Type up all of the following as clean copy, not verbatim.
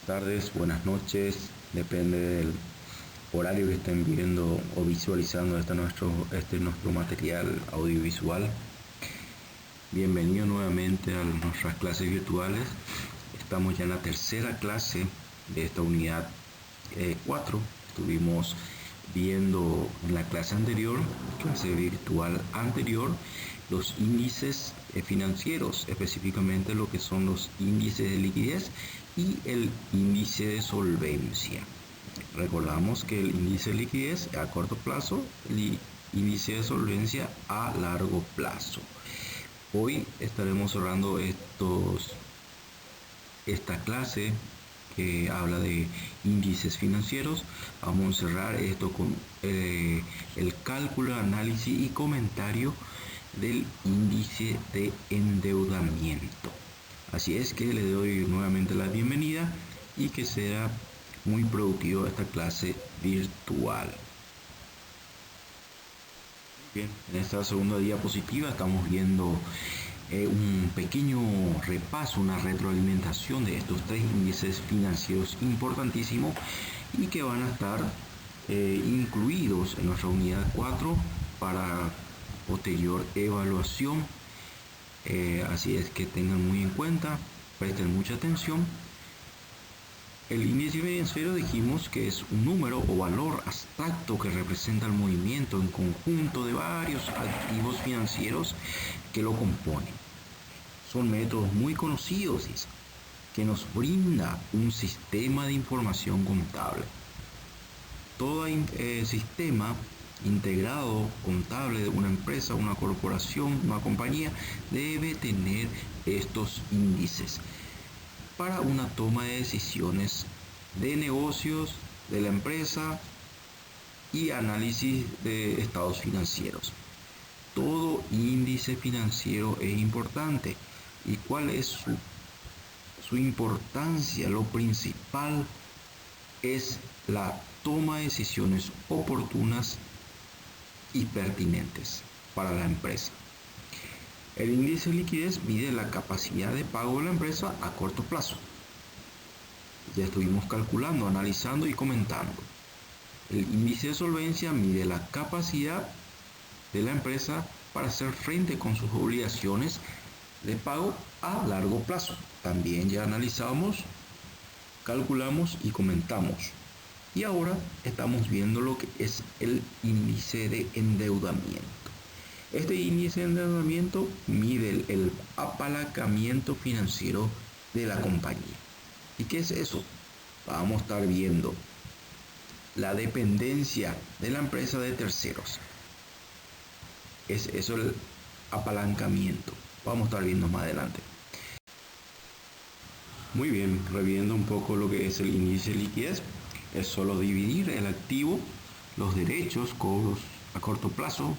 Tardes, buenas noches, depende del horario que estén viendo o visualizando nuestro material audiovisual. Bienvenido nuevamente a nuestras clases virtuales. Estamos ya en la tercera clase de esta unidad 4. Estuvimos viendo en la clase anterior, clase virtual anterior, los índices financieros, específicamente lo que son los índices de liquidez y el índice de solvencia. Recordamos que el índice de liquidez a corto plazo, el índice de solvencia a largo plazo. Hoy estaremos cerrando esta clase que habla de índices financieros. Vamos a cerrar esto con el cálculo, análisis y comentario del índice de endeudamiento. Así es que le doy nuevamente la bienvenida y que sea muy productivo esta clase virtual. Bien, en esta segunda diapositiva estamos viendo un pequeño repaso, una retroalimentación de estos tres índices financieros importantísimos y que van a estar incluidos en nuestra unidad 4 para posterior evaluación. Así es que tengan muy en cuenta, presten mucha atención. El índice financiero dijimos que es un número o valor abstracto que representa el movimiento en conjunto de varios activos financieros que lo componen. Son métodos muy conocidos que nos brinda un sistema de información contable. Todo sistema integrado contable de una empresa, una corporación, una compañía debe tener estos índices para una toma de decisiones de negocios de la empresa y análisis de estados financieros. Todo índice financiero es importante. ¿Y cuál es su importancia? Lo principal es la toma de decisiones oportunas y pertinentes para la empresa. El índice de liquidez mide la capacidad de pago de la empresa a corto plazo. Ya estuvimos calculando, analizando y comentando. El índice de solvencia mide la capacidad de la empresa para hacer frente con sus obligaciones de pago a largo plazo. También ya analizamos, calculamos y comentamos. Y ahora estamos viendo lo que es el índice de endeudamiento. Este índice de endeudamiento mide el apalancamiento financiero de la compañía. ¿Y qué es eso? Vamos a estar viendo la dependencia de la empresa de terceros. Es eso el apalancamiento. Vamos a estar viendo más adelante. Muy bien, reviendo un poco lo que es el índice de liquidez. Es solo dividir el activo, los derechos, cobros a corto plazo,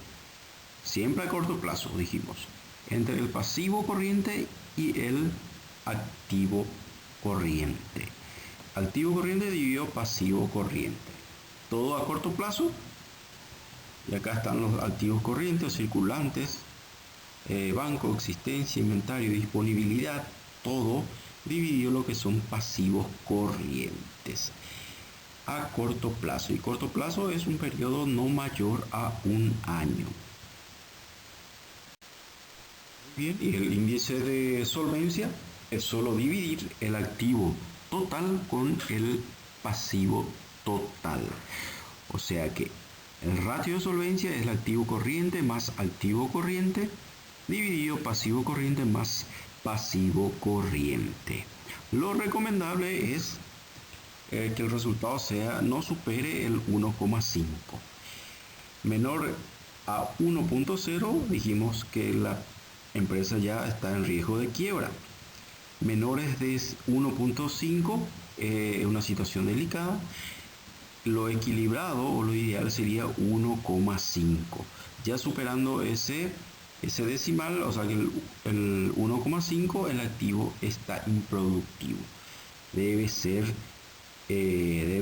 siempre a corto plazo, dijimos, entre el pasivo corriente y el activo corriente. Activo corriente dividido pasivo corriente. Todo a corto plazo. Y acá están los activos corrientes, circulantes, banco, existencia, inventario, disponibilidad. Todo dividido lo que son pasivos corrientes a corto plazo. Y corto plazo es un periodo no mayor a un año. Bien, y el índice de solvencia es solo dividir el activo total con el pasivo total. O sea que el ratio de solvencia es el activo corriente más activo corriente dividido pasivo corriente más pasivo corriente. Lo recomendable es que el resultado no supere el 1,5. Menor a 1,0 dijimos que la empresa ya está en riesgo de quiebra. Menores de 1,5 es una situación delicada. Lo equilibrado o lo ideal sería 1,5. Ya superando ese decimal, o sea que el 1,5, el activo está improductivo. Debe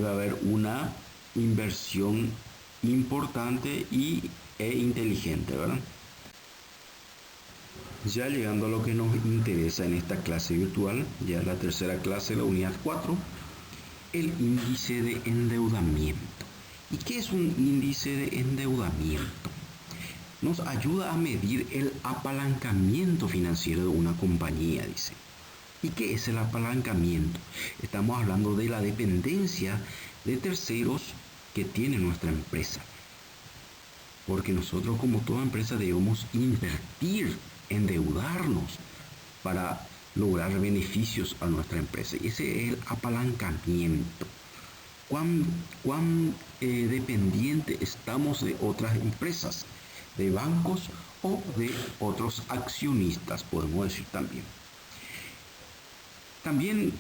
haber una inversión importante e inteligente, ¿verdad? Ya llegando a lo que nos interesa en esta clase virtual, ya la tercera clase de la unidad 4, el índice de endeudamiento. ¿Y qué es un índice de endeudamiento? Nos ayuda a medir el apalancamiento financiero de una compañía, dice. ¿Y qué es el apalancamiento? Estamos hablando de la dependencia de terceros que tiene nuestra empresa. Porque nosotros, como toda empresa, debemos invertir, endeudarnos para lograr beneficios a nuestra empresa. Y ese es el apalancamiento. ¿Cuán dependiente estamos de otras empresas, de bancos o de otros accionistas, podemos decir también? También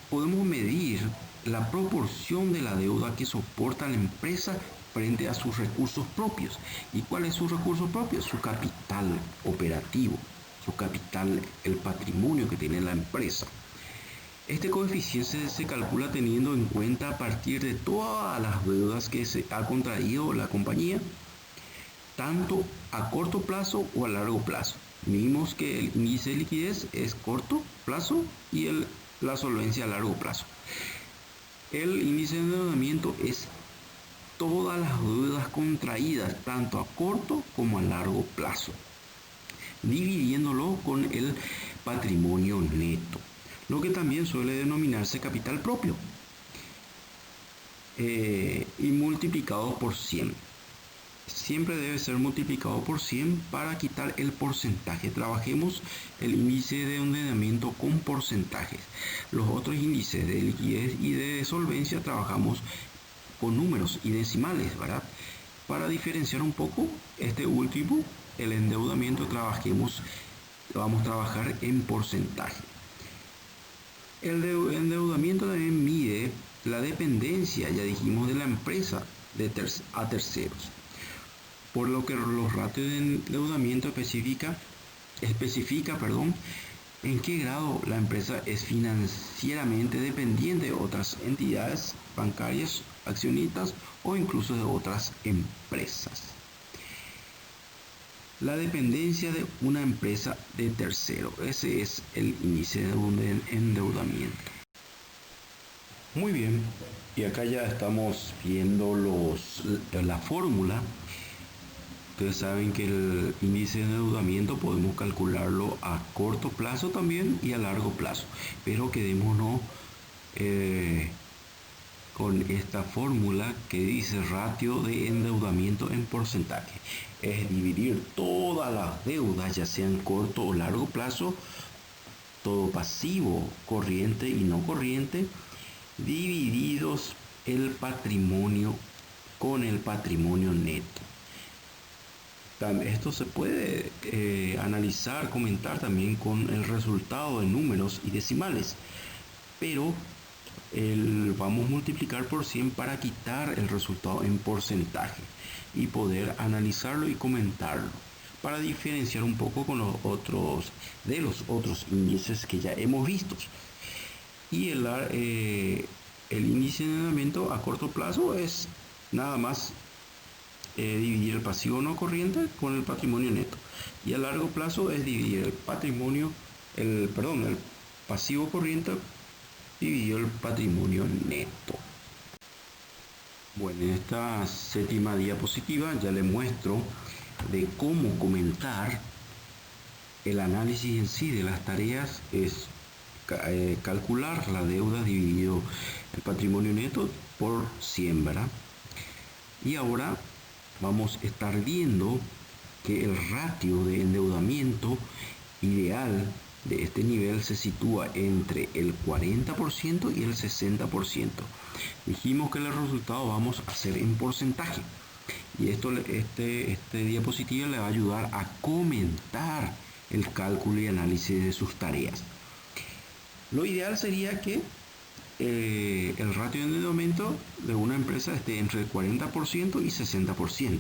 podemos medir la proporción de la deuda que soporta la empresa frente a sus recursos propios. ¿Y cuál es su recurso propio? Su capital operativo, su capital, el patrimonio que tiene la empresa. Este coeficiente se calcula teniendo en cuenta a partir de todas las deudas que se ha contraído la compañía, tanto a corto plazo o a largo plazo. Vimos que el índice de liquidez es corto plazo y la solvencia a largo plazo. El índice de endeudamiento es todas las deudas contraídas, tanto a corto como a largo plazo, dividiéndolo con el patrimonio neto, lo que también suele denominarse capital propio, y multiplicado por 100. Siempre debe ser multiplicado por 100 para quitar el porcentaje. Trabajemos el índice de endeudamiento con porcentajes. Los otros índices de liquidez y de solvencia trabajamos con números y decimales, ¿verdad? Para diferenciar un poco este último, el endeudamiento, vamos a trabajar en porcentaje. El endeudamiento también mide la dependencia, ya dijimos, de la empresa a terceros. Por lo que los ratios de endeudamiento especifica en qué grado la empresa es financieramente dependiente de otras entidades bancarias, accionistas o incluso de otras empresas. La dependencia de una empresa de tercero, ese es el índice de endeudamiento. Muy bien, y acá ya estamos viendo la fórmula. Ustedes saben que el índice de endeudamiento podemos calcularlo a corto plazo también y a largo plazo, pero quedémonos con esta fórmula que dice ratio de endeudamiento en porcentaje. Es dividir todas las deudas, ya sean corto o largo plazo, todo pasivo, corriente y no corriente, divididos el patrimonio con el patrimonio neto. Esto se puede analizar, comentar también con el resultado de números y decimales, pero vamos a multiplicar por 100 para quitar el resultado en porcentaje y poder analizarlo y comentarlo para diferenciar un poco con los otros índices que ya hemos visto. Y el índice de endeudamiento a corto plazo es nada más dividir el pasivo no corriente con el patrimonio neto, y a largo plazo es dividir el pasivo corriente dividido el patrimonio neto. Bueno, en esta séptima diapositiva ya les muestro de cómo comentar el análisis en sí de las tareas. Es calcular la deuda dividido el patrimonio neto por 100, ¿verdad? Y ahora vamos a estar viendo que el ratio de endeudamiento ideal de este nivel se sitúa entre el 40% y el 60%. Dijimos que el resultado vamos a hacer en porcentaje. Y este diapositiva le va a ayudar a comentar el cálculo y análisis de sus tareas. Lo ideal sería que el ratio de endeudamiento de una empresa esté entre el 40% y 60%.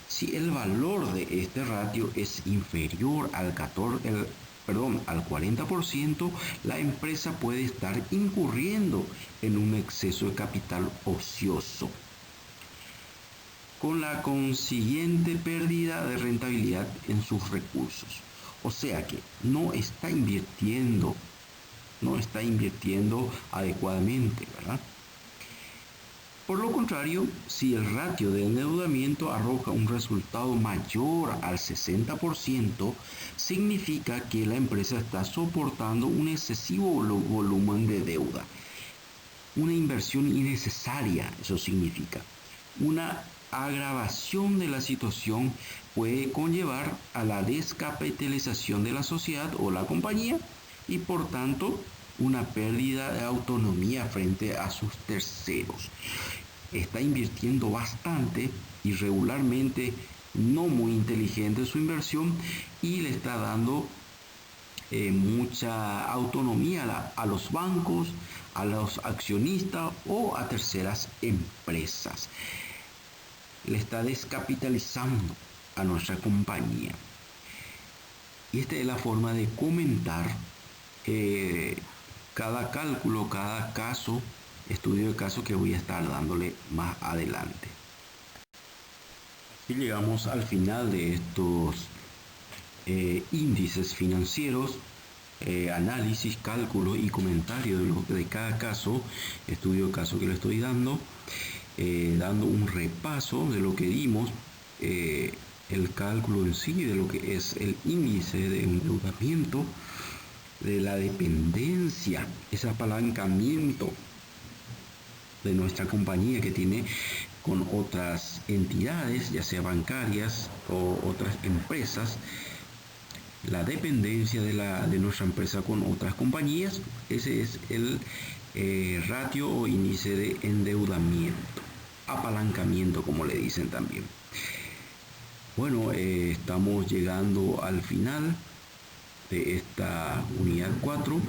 Si el valor de este ratio es inferior al 40%, la empresa puede estar incurriendo en un exceso de capital ocioso, con la consiguiente pérdida de rentabilidad en sus recursos. O sea que no está invirtiendo no está invirtiendo adecuadamente, ¿verdad? Por lo contrario, si el ratio de endeudamiento arroja un resultado mayor al 60%, significa que la empresa está soportando un excesivo volumen de deuda. Una inversión innecesaria, eso significa. Una agravación de la situación puede conllevar a la descapitalización de la sociedad o la compañía y por tanto una pérdida de autonomía frente a sus terceros. Está invirtiendo bastante, irregularmente, no muy inteligente su inversión y le está dando mucha autonomía a los bancos, a los accionistas o a terceras empresas. Le está descapitalizando a nuestra compañía. Y esta es la forma de comentar cada cálculo, cada caso, estudio de caso que voy a estar dándole más adelante. Así llegamos al final de estos índices financieros, análisis, cálculo y comentario de cada caso, estudio de caso que le estoy dando, dando un repaso de lo que dimos, el cálculo en sí, de lo que es el índice de endeudamiento, de la dependencia, ese apalancamiento de nuestra compañía que tiene con otras entidades, ya sea bancarias o otras empresas, la dependencia de nuestra empresa con otras compañías. Ese es el ratio o índice de endeudamiento, apalancamiento como le dicen también. Bueno, estamos llegando al final de esta unidad 4.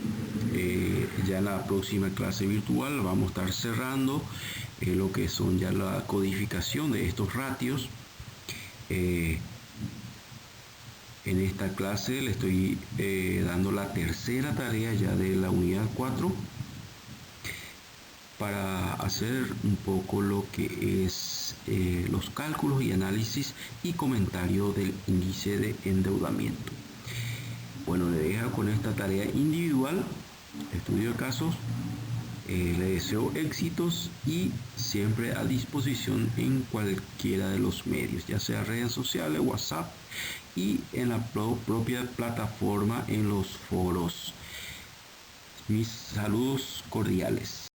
Ya en la próxima clase virtual vamos a estar cerrando lo que son ya la codificación de estos ratios. En esta clase le estoy dando la tercera tarea ya de la unidad 4 para hacer un poco lo que es los cálculos y análisis y comentario del índice de endeudamiento. Bueno, le dejo con esta tarea individual, estudio de casos. Le deseo éxitos y siempre a disposición en cualquiera de los medios, ya sea redes sociales, WhatsApp y en la propia plataforma en los foros. Mis saludos cordiales.